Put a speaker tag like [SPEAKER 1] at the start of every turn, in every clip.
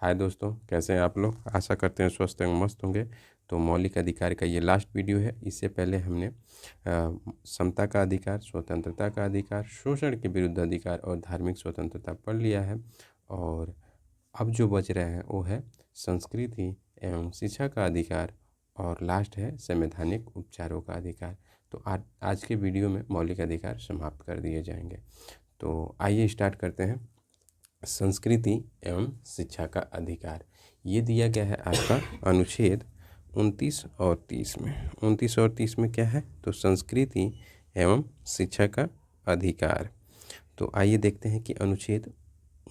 [SPEAKER 1] हाय दोस्तों, कैसे हैं आप लोग। आशा करते हैं स्वस्थ एवं मस्त होंगे। तो मौलिक अधिकार का ये लास्ट वीडियो है। इससे पहले हमने समता का अधिकार, स्वतंत्रता का अधिकार, शोषण के विरुद्ध अधिकार और धार्मिक स्वतंत्रता पढ़ लिया है। और अब जो बच रहे हैं वो है संस्कृति एवं शिक्षा का अधिकार और लास्ट है संवैधानिक उपचारों का अधिकार। तो आज के वीडियो में मौलिक अधिकार समाप्त कर दिए जाएंगे। तो आइए स्टार्ट करते हैं। संस्कृति एवं शिक्षा का अधिकार ये दिया गया है आपका अनुच्छेद 29 और 30 में। 29 और 30 में क्या है तो संस्कृति एवं शिक्षा का अधिकार। तो आइए देखते हैं कि अनुच्छेद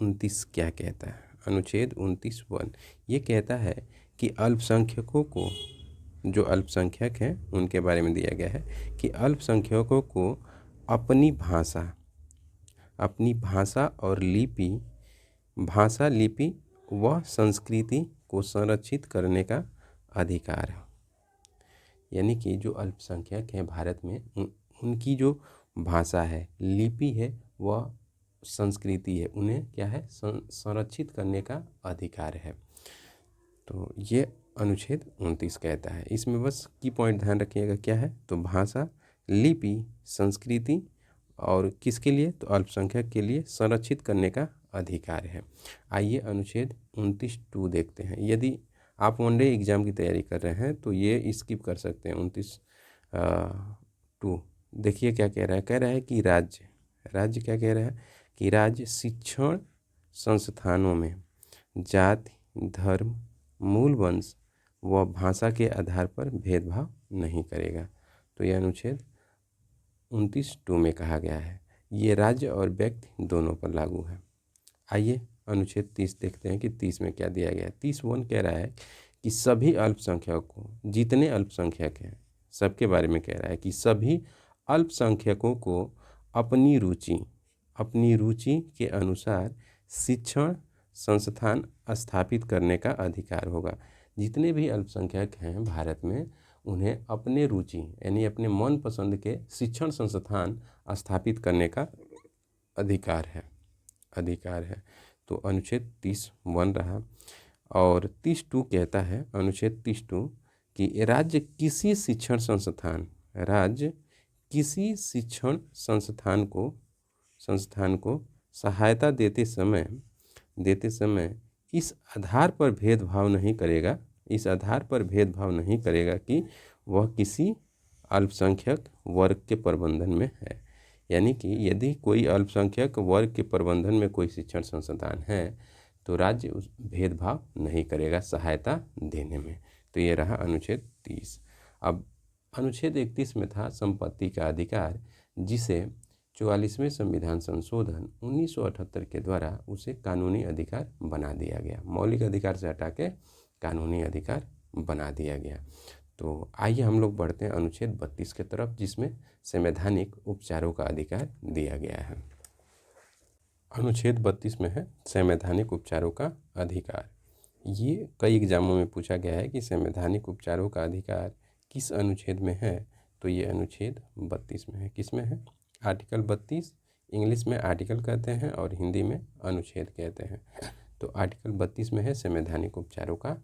[SPEAKER 1] 29 क्या कहता है। अनुच्छेद 29(1) ये कहता है कि अल्पसंख्यकों को, जो अल्पसंख्यक हैं उनके बारे में दिया गया है कि अल्पसंख्यकों को अपनी भाषा और लिपि व संस्कृति को संरक्षित करने का अधिकार है। यानी कि जो अल्पसंख्यक हैं भारत में उनकी जो भाषा है, लिपि है व संस्कृति है, उन्हें क्या है संरक्षित करने का अधिकार है। तो ये अनुच्छेद 29 कहता है। इसमें बस की पॉइंट ध्यान रखिएगा क्या है तो भाषा, लिपि, संस्कृति और किसके लिए तो अल्पसंख्यक के लिए संरक्षित करने का अधिकार है। आइए अनुच्छेद 29(2) देखते हैं। यदि आप वनडे एग्जाम की तैयारी कर रहे हैं तो ये स्किप कर सकते हैं। 29(2) देखिए क्या कह रहा है। कह रहा है कि राज्य क्या कह रहा है कि राज्य शिक्षण संस्थानों में जाति, धर्म, मूल वंश व भाषा के आधार पर भेदभाव नहीं करेगा। तो यह अनुच्छेद 29(2) में कहा गया है। ये राज्य और व्यक्ति दोनों पर लागू है। आइए अनुच्छेद 30 देखते हैं कि 30 में क्या दिया गया है। 30(1) कह रहा है कि सभी अल्पसंख्यकों, जितने अल्पसंख्यक हैं सबके बारे में कह रहा है कि सभी अल्पसंख्यकों को अपनी रुचि के अनुसार शिक्षण संस्थान स्थापित करने का अधिकार होगा। जितने भी अल्पसंख्यक हैं भारत में उन्हें अपने रुचि यानी अपने मन पसंद के शिक्षण संस्थान स्थापित करने का अधिकार है। तो अनुच्छेद 30(1) रहा। और 30(2) कहता है, अनुच्छेद 30(2) कि राज्य किसी शिक्षण संस्थान को सहायता देते समय इस आधार पर भेदभाव नहीं करेगा कि वह किसी अल्पसंख्यक वर्ग के प्रबंधन में है। यानी कि यदि कोई अल्पसंख्यक वर्ग के प्रबंधन में कोई शिक्षण संस्थान है तो राज्य उस भेदभाव नहीं करेगा सहायता देने में। तो ये रहा अनुच्छेद 30। अब अनुच्छेद 31 में था संपत्ति का अधिकार, जिसे 44वें संविधान संशोधन 1978 के द्वारा उसे कानूनी अधिकार बना दिया गया। मौलिक अधिकार से हटा के कानूनी अधिकार बना दिया गया। तो आइए हम लोग बढ़ते हैं अनुच्छेद 32 के तरफ, जिसमें संवैधानिक उपचारों का अधिकार दिया गया है। अनुच्छेद 32 में है संवैधानिक उपचारों का अधिकार। ये कई एग्जामों में पूछा गया है कि संवैधानिक उपचारों का अधिकार किस अनुच्छेद में है। तो ये अनुच्छेद 32 में है। किस में है? आर्टिकल 32। इंग्लिश में आर्टिकल कहते हैं और हिंदी में अनुच्छेद कहते हैं। तो आर्टिकल 32 में है संवैधानिक उपचारों का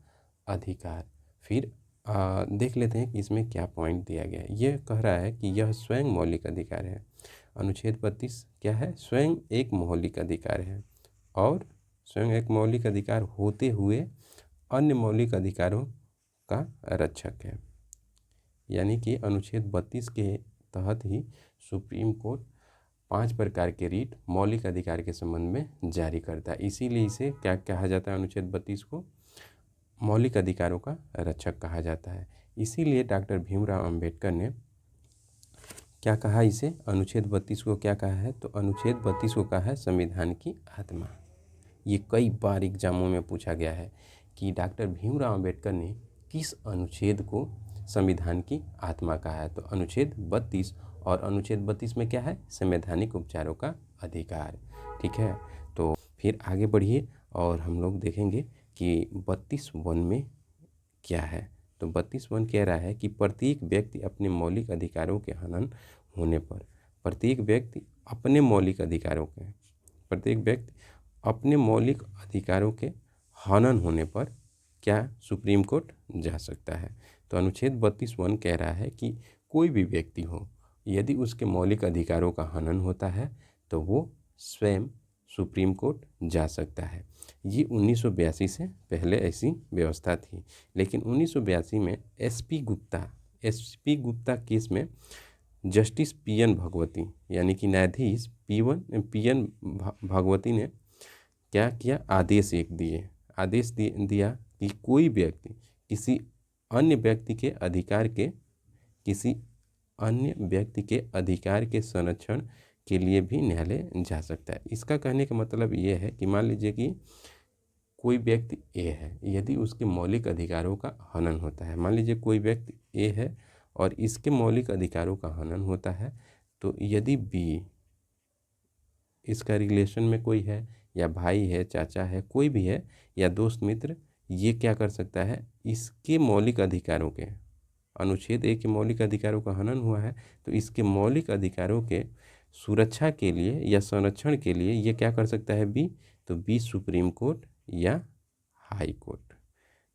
[SPEAKER 1] अधिकार। फिर देख लेते हैं कि इसमें क्या पॉइंट दिया गया है। यह कह रहा है कि यह स्वयं मौलिक अधिकार है। अनुच्छेद 32 क्या है? स्वयं एक मौलिक अधिकार है और स्वयं एक मौलिक अधिकार होते हुए अन्य मौलिक अधिकारों का रक्षक है। यानी कि अनुच्छेद 32 के तहत ही सुप्रीम कोर्ट 5 प्रकार के रीट मौलिक अधिकार के संबंध में जारी करता है। इसीलिए इसे क्या कहा जाता है? अनुच्छेद 32 को मौलिक अधिकारों का रक्षक कहा जाता है। इसीलिए डॉक्टर भीमराव अंबेडकर ने क्या कहा इसे? अनुच्छेद 32 को क्या कहा है? तो अनुच्छेद 32 को कहा है संविधान की आत्मा। ये कई बार एग्जामों में पूछा गया है कि डॉक्टर भीमराव अंबेडकर ने किस अनुच्छेद को संविधान की आत्मा कहा है। तो अनुच्छेद 32। और अनुच्छेद 32 में क्या है? संवैधानिक उपचारों का अधिकार। ठीक है, तो फिर आगे बढ़िए और हम लोग देखेंगे कि 32(1) में क्या है। तो 32(1) कह रहा है कि प्रत्येक व्यक्ति अपने मौलिक अधिकारों के हनन होने पर प्रत्येक व्यक्ति अपने मौलिक अधिकारों के हनन होने पर क्या सुप्रीम कोर्ट जा सकता है। तो अनुच्छेद 32(1) कह रहा है कि कोई भी व्यक्ति हो, यदि उसके मौलिक अधिकारों का हनन होता है तो वो स्वयं सुप्रीम कोर्ट जा सकता है। ये 1982 से पहले ऐसी व्यवस्था थी, लेकिन 1982 में एसपी गुप्ता केस में जस्टिस पीएन भगवती यानी कि न्यायाधीश पीएन भगवती ने क्या किया, आदेश दिया कि कोई व्यक्ति किसी अन्य व्यक्ति के अधिकार के संरक्षण के लिए भी न्यायालय जा सकता है। इसका कहने का मतलब ये है कि मान लीजिए कि कोई व्यक्ति ए है, यदि उसके मौलिक अधिकारों का हनन होता है, मान लीजिए कोई व्यक्ति ए है और इसके मौलिक अधिकारों का हनन होता है, तो यदि बी इसका रिलेशन में कोई है या भाई है, चाचा है, कोई भी है या दोस्त मित्र, ये क्या कर सकता है, इसके मौलिक अधिकारों के अनुच्छेद 1 के मौलिक अधिकारों का हनन हुआ है तो इसके मौलिक अधिकारों के सुरक्षा के लिए या संरक्षण के लिए ये क्या कर सकता है, बी, तो बी सुप्रीम कोर्ट या हाई कोर्ट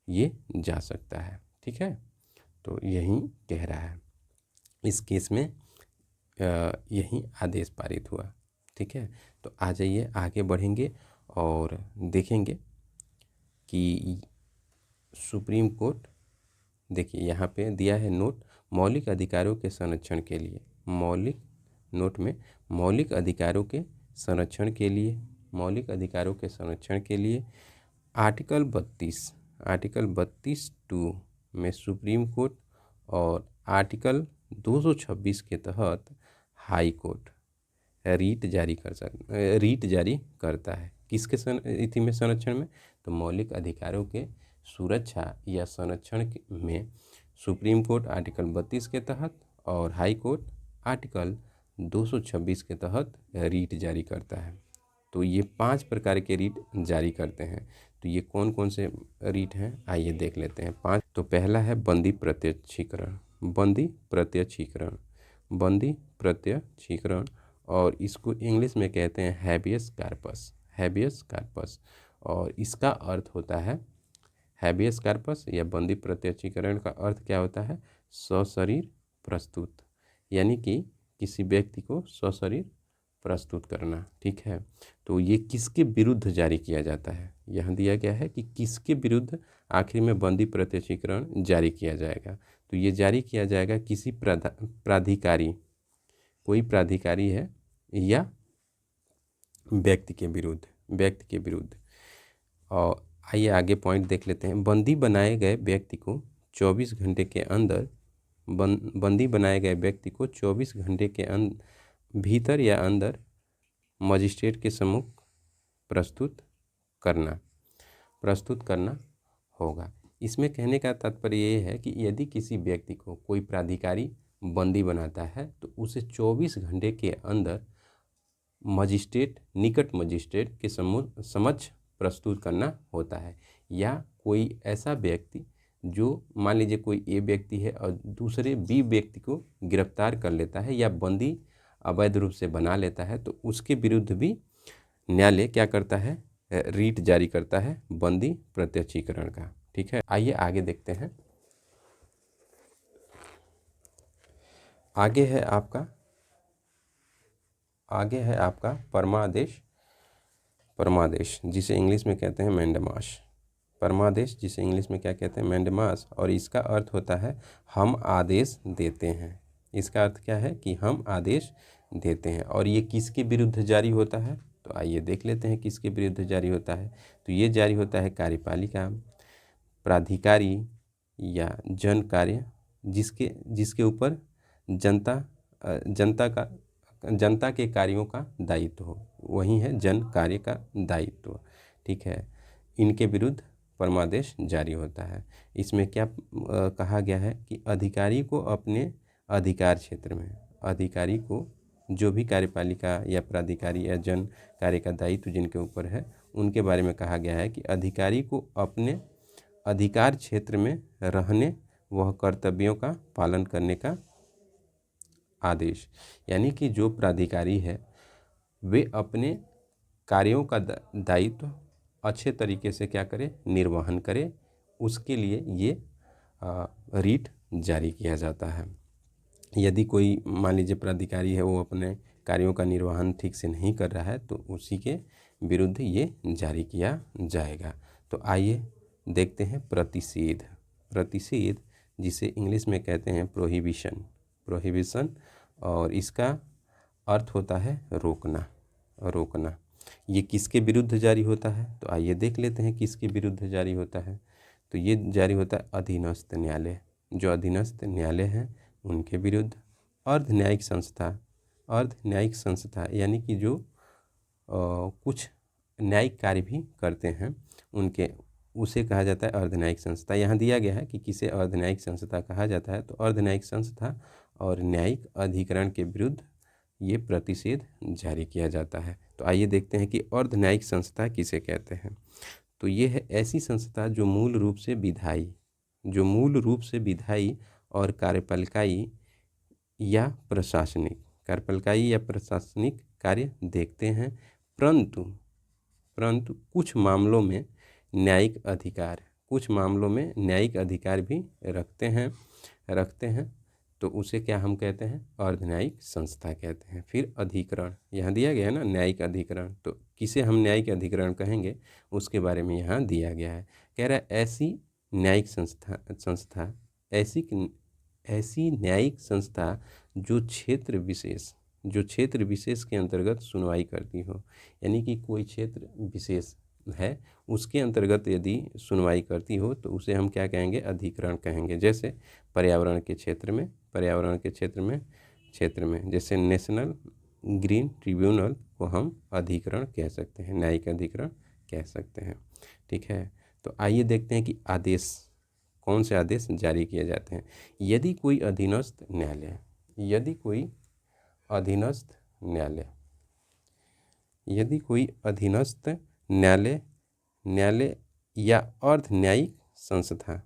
[SPEAKER 1] ये जा सकता है। ठीक है, तो यही कह रहा है, इस केस में यही आदेश पारित हुआ। ठीक है, तो आ जाइए आगे बढ़ेंगे और देखेंगे कि सुप्रीम कोर्ट, देखिए यहाँ पे दिया है नोट, मौलिक अधिकारों के संरक्षण के लिए, मौलिक अधिकारों के संरक्षण के लिए आर्टिकल 32(2) में सुप्रीम कोर्ट और आर्टिकल 226 के तहत हाई कोर्ट रीट जारी करता है। किसके इति में, संरक्षण में, तो मौलिक अधिकारों के सुरक्षा या संरक्षण में सुप्रीम कोर्ट आर्टिकल 32 के तहत और हाई कोर्ट आर्टिकल 226 के तहत रीट जारी करता है। तो ये 5 प्रकार के रीट जारी करते हैं। तो ये कौन कौन से रीट हैं, आइए देख लेते हैं 5। तो पहला है बंदी प्रत्यक्षीकरण, और इसको इंग्लिश में कहते हैं हैबियस कार्पस, और इसका अर्थ होता है, हैबियस कार्पस या बंदी प्रत्यक्षीकरण का अर्थ क्या होता है, सशरीर प्रस्तुत, यानी कि किसी व्यक्ति को सशरीर प्रस्तुत करना। ठीक है, तो ये किसके विरुद्ध जारी किया जाता है, यहाँ दिया गया है कि किसके विरुद्ध आखिर में बंदी प्रत्यक्षीकरण जारी किया जाएगा। तो ये जारी किया जाएगा किसी प्राधिकारी, कोई प्राधिकारी है या व्यक्ति के विरुद्ध। और आइए आगे पॉइंट देख लेते हैं। बंदी बनाए गए व्यक्ति को 24 घंटे के भीतर या अंदर मजिस्ट्रेट के सम्मुख प्रस्तुत करना होगा। इसमें कहने का तात्पर्य ये है कि यदि किसी व्यक्ति को कोई प्राधिकारी बंदी बनाता है तो उसे 24 घंटे के अंदर निकट मजिस्ट्रेट के समक्ष प्रस्तुत करना होता है। या कोई ऐसा व्यक्ति जो, मान लीजिए कोई ए व्यक्ति है और दूसरे बी व्यक्ति को गिरफ्तार कर लेता है या बंदी अवैध रूप से बना लेता है, तो उसके विरुद्ध भी न्यायालय क्या करता है, रीट जारी करता है बंदी प्रत्यक्षीकरण का। ठीक है, आइए आगे देखते हैं। आगे है आपका परमादेश, जिसे इंग्लिश में कहते हैं मैंडेमास, और इसका अर्थ होता है हम आदेश देते हैं। इसका अर्थ क्या है कि हम आदेश देते हैं। और ये किसके विरुद्ध जारी होता है, तो आइए देख लेते हैं किसके विरुद्ध जारी होता है। तो ये जारी होता है कार्यपालिका, प्राधिकारी या जन कार्य, जिसके ऊपर जनता के कार्यों का दायित्व हो, वही है जन कार्य का दायित्व। ठीक है, इनके विरुद्ध परमादेश जारी होता है। इसमें क्या कहा गया है कि अधिकारी को अपने अधिकार क्षेत्र में, अधिकारी को जो भी कार्यपालिका या प्राधिकारी या जन कार्य का दायित्व जिनके ऊपर है, उनके बारे में कहा गया है कि अधिकारी को अपने अधिकार क्षेत्र में रहने वह कर्तव्यों का पालन करने का आदेश। यानी कि जो प्राधिकारी है वे अपने कार्यों का दायित्व अच्छे तरीके से क्या करे, निर्वहन करे, उसके लिए ये रीट जारी किया जाता है। यदि कोई मान लीजिए प्राधिकारी है, वो अपने कार्यों का निर्वहन ठीक से नहीं कर रहा है तो उसी के विरुद्ध ये जारी किया जाएगा। तो आइए देखते हैं प्रतिषेध। प्रतिषेध जिसे इंग्लिश में कहते हैं प्रोहिबिशन, प्रोहिबिशन, और इसका अर्थ होता है रोकना, रोकना। ये किसके विरुद्ध जारी होता है, तो आइए देख लेते हैं किसके विरुद्ध जारी होता है। तो ये जारी होता है अधीनस्थ न्यायालय, जो अधीनस्थ न्यायालय हैं उनके विरुद्ध। अर्ध न्यायिक संस्था, अर्ध न्यायिक संस्था यानी कि जो कुछ न्यायिक कार्य भी करते हैं उनके, उसे कहा जाता है अर्ध न्यायिक संस्था। यहाँ दिया गया है कि किसे अर्ध न्यायिक संस्था कहा जाता है, तो अर्ध न्यायिक संस्था और न्यायिक अधिकरण के विरुद्ध ये प्रतिषेध जारी किया जाता है। तो आइए देखते हैं कि अर्ध न्यायिक संस्था किसे कहते हैं। तो ये है ऐसी संस्था जो मूल रूप से विधायी, जो मूल रूप से विधायी और कार्यपालिकाई या प्रशासनिक, कार्यपालिकाई या प्रशासनिक कार्य देखते हैं, परंतु कुछ मामलों में न्यायिक अधिकार, कुछ मामलों में न्यायिक अधिकार भी रखते हैं तो उसे क्या हम कहते हैं, अर्ध न्यायिक संस्था कहते हैं। फिर अधिकरण, यहाँ दिया गया है ना न्यायिक अधिकरण, तो किसे हम न्यायिक अधिकरण कहेंगे उसके बारे में यहाँ दिया गया है। कह रहा है ऐसी न्यायिक संस्था ऐसी न्यायिक संस्था जो क्षेत्र विशेष के अंतर्गत सुनवाई करती हो, यानी कि कोई क्षेत्र विशेष है उसके अंतर्गत यदि सुनवाई करती हो तो उसे हम क्या कहेंगे, अधिकरण कहेंगे। जैसे पर्यावरण के क्षेत्र में जैसे नेशनल ग्रीन ट्रिब्यूनल को हम अधिकरण कह सकते हैं, न्यायिक अधिकरण कह सकते हैं। ठीक है, तो आइए देखते हैं कि आदेश, कौन से आदेश जारी किए जाते हैं। यदि कोई अधीनस्थ न्यायालय या अर्ध न्यायिक संस्था,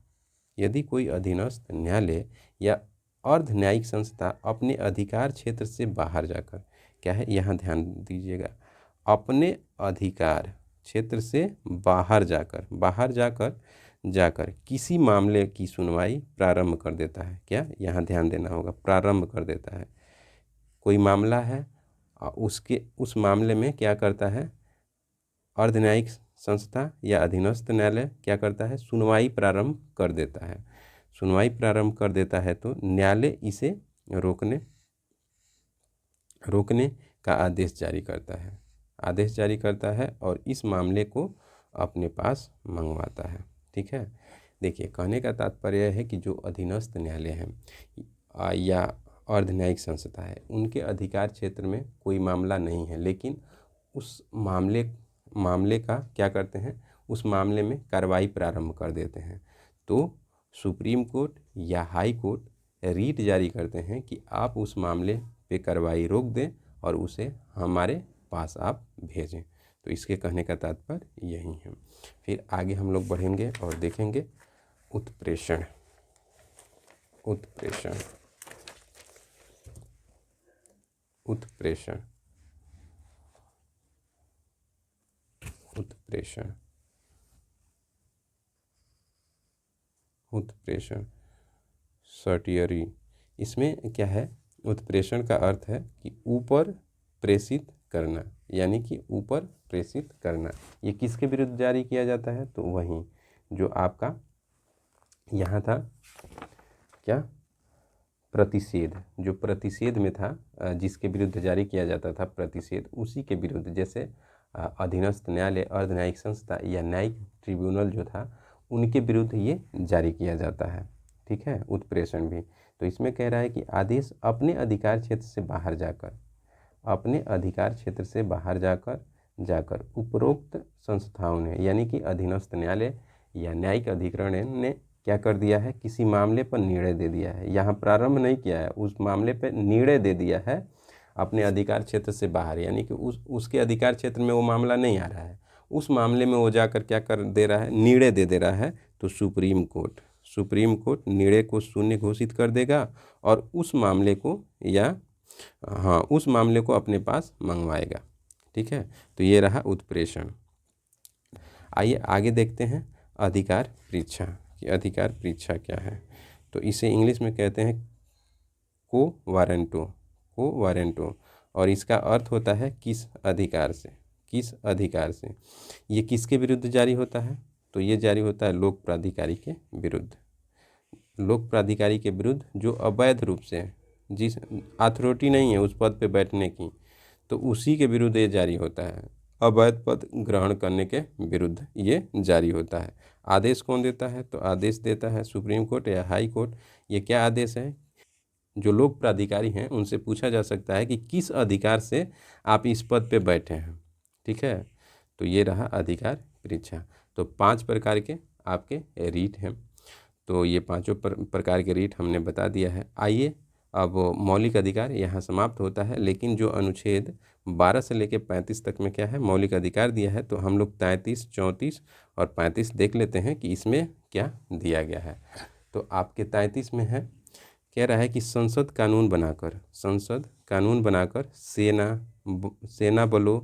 [SPEAKER 1] यदि कोई अधीनस्थ न्यायालय या अर्ध न्यायिक संस्था अपने अधिकार क्षेत्र से बाहर जाकर, क्या है यहाँ ध्यान दीजिएगा, अपने अधिकार क्षेत्र से बाहर जाकर किसी मामले की सुनवाई प्रारंभ कर देता है, क्या यहाँ ध्यान देना होगा, प्रारंभ कर देता है। कोई मामला है उस मामले में क्या करता है, अर्ध न्यायिक संस्था या अधीनस्थ न्यायालय क्या करता है, सुनवाई प्रारंभ कर देता है। सुनवाई प्रारंभ कर देता है तो न्यायालय इसे रोकने का आदेश जारी करता है और इस मामले को अपने पास मंगवाता है। ठीक है, देखिए कहने का तात्पर्य है कि जो अधीनस्थ न्यायालय है या अर्ध न्यायिक संस्था है उनके अधिकार क्षेत्र में कोई मामला नहीं है, लेकिन उस मामले का क्या करते हैं, उस मामले में कार्रवाई प्रारंभ कर देते हैं। तो सुप्रीम कोर्ट या हाई कोर्ट रीट जारी करते हैं कि आप उस मामले पे कार्रवाई रोक दें और उसे हमारे पास आप भेजें। तो इसके कहने का तात्पर्य यही है। फिर आगे हम लोग बढ़ेंगे और देखेंगे उत्प्रेषण। सर्टियरी, इसमें क्या है, उत्प्रेषण का अर्थ है कि ऊपर प्रेषित करना, यानी कि ऊपर प्रेषित करना। ये किसके विरुद्ध जारी किया जाता है, तो वहीं जो आपका यहाँ था क्या, प्रतिषेध, जो प्रतिषेध में था जिसके विरुद्ध जारी किया जाता था प्रतिषेध, उसी के विरुद्ध, जैसे अधीनस्थ न्यायालय, अर्ध न्यायिक संस्था या न्यायिक ट्रिब्यूनल जो था उनके विरुद्ध ये जारी किया जाता है। ठीक है, उत्प्रेषण भी। तो इसमें कह रहा है कि आदेश अपने अधिकार क्षेत्र से बाहर जाकर उपरोक्त संस्थाओं ने, यानी कि अधीनस्थ न्यायालय या न्यायिक अधिकरण ने क्या कर दिया है, किसी मामले पर निर्णय दे दिया है। यहाँ प्रारंभ नहीं किया है, उस मामले पर निर्णय दे दिया है अपने अधिकार क्षेत्र से बाहर, यानी कि उसके अधिकार क्षेत्र में वो मामला नहीं आ रहा है, उस मामले में वो जाकर क्या कर दे रहा है, निर्णय दे रहा है। तो सुप्रीम कोर्ट निर्णय को शून्य घोषित कर देगा और उस मामले को अपने पास मंगवाएगा। ठीक है, तो ये रहा उत्प्रेषण। आइए आगे देखते हैं अधिकार परीक्षा कि अधिकार परीक्षा क्या है। तो इसे इंग्लिश में कहते हैं को वारंटो और इसका अर्थ होता है किस अधिकार से, किस अधिकार से। ये किसके विरुद्ध जारी होता है? तो ये जारी होता है लोक प्राधिकारी के विरुद्ध। लोक प्राधिकारी के विरुद्ध जो अवैध रूप से, जिस अथॉरिटी नहीं है उस पद पे बैठने की, तो उसी के विरुद्ध ये जारी होता है। अवैध पद ग्रहण करने के विरुद्ध ये जारी होता है। आदेश कौन देता है? तो आदेश देता है सुप्रीम कोर्ट या हाई कोर्ट। ये क्या आदेश है? जो लोक प्राधिकारी हैं उनसे पूछा जा सकता है कि किस अधिकार से आप इस पद पे बैठे हैं। ठीक है, तो ये रहा अधिकार परीक्षा। तो 5 प्रकार के आपके रीट हैं। तो ये पांचों प्रकार के रीट हमने बता दिया है। आइए अब मौलिक अधिकार यहाँ समाप्त होता है, लेकिन जो अनुच्छेद 12 से लेकर 35 तक में क्या है, मौलिक अधिकार दिया है। तो हम लोग 33, 34 और 35 देख लेते हैं कि इसमें क्या दिया गया है। तो आपके 33 में है, कह रहा है कि संसद कानून बनाकर सेना बलों,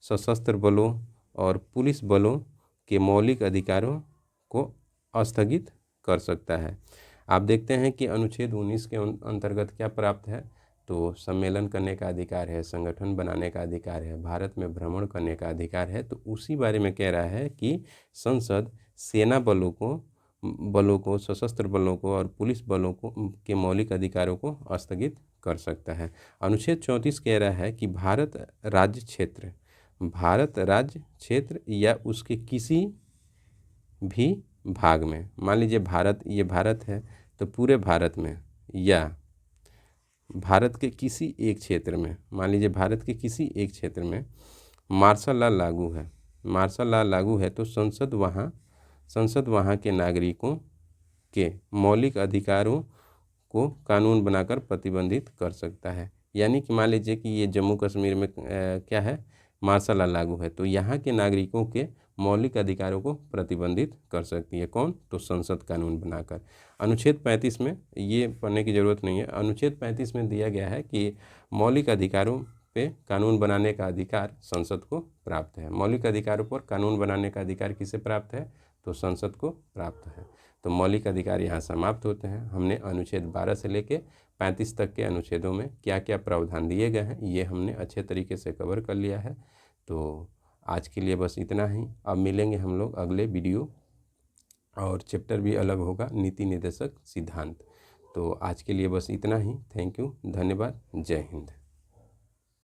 [SPEAKER 1] सशस्त्र बलों और पुलिस बलों के मौलिक अधिकारों को स्थगित कर सकता है। आप देखते हैं कि अनुच्छेद 19 के अंतर्गत क्या प्राप्त है? तो सम्मेलन करने का अधिकार है, संगठन बनाने का अधिकार है, भारत में भ्रमण करने का अधिकार है। तो उसी बारे में कह रहा है कि संसद सेना बलों को, सशस्त्र बलों को और पुलिस बलों को के मौलिक अधिकारों को स्थगित कर सकता है। अनुच्छेद 34 कह रहा है कि भारत राज्य क्षेत्र या उसके किसी भी भाग में, मान लीजिए ये भारत है, तो पूरे भारत में या भारत के किसी एक क्षेत्र में, मान लीजिए भारत के किसी एक क्षेत्र में मार्शल लॉ लागू है, तो संसद वहाँ के नागरिकों के मौलिक अधिकारों को कानून बनाकर प्रतिबंधित कर सकता है। यानी कि मान लीजिए कि ये जम्मू कश्मीर में क्या है, मार्शल लॉ लागू है, तो यहाँ के नागरिकों के मौलिक अधिकारों को प्रतिबंधित कर सकती है कौन? तो संसद कानून बनाकर। अनुच्छेद 35 में, ये पढ़ने की ज़रूरत नहीं है, अनुच्छेद 35 में दिया गया है कि मौलिक अधिकारों पे कानून बनाने का अधिकार संसद को प्राप्त है। मौलिक अधिकारों पर कानून बनाने का अधिकार किसे प्राप्त है? तो संसद को प्राप्त है। तो मौलिक अधिकार यहाँ समाप्त होते हैं। हमने अनुच्छेद 12 से लेके 35 तक के अनुच्छेदों में क्या क्या प्रावधान दिए गए हैं ये हमने अच्छे तरीके से कवर कर लिया है। तो आज के लिए बस इतना ही। अब मिलेंगे हम लोग अगले वीडियो, और चैप्टर भी अलग होगा, नीति निर्देशक सिद्धांत। तो आज के लिए बस इतना ही। थैंक यू, धन्यवाद, जय हिंद।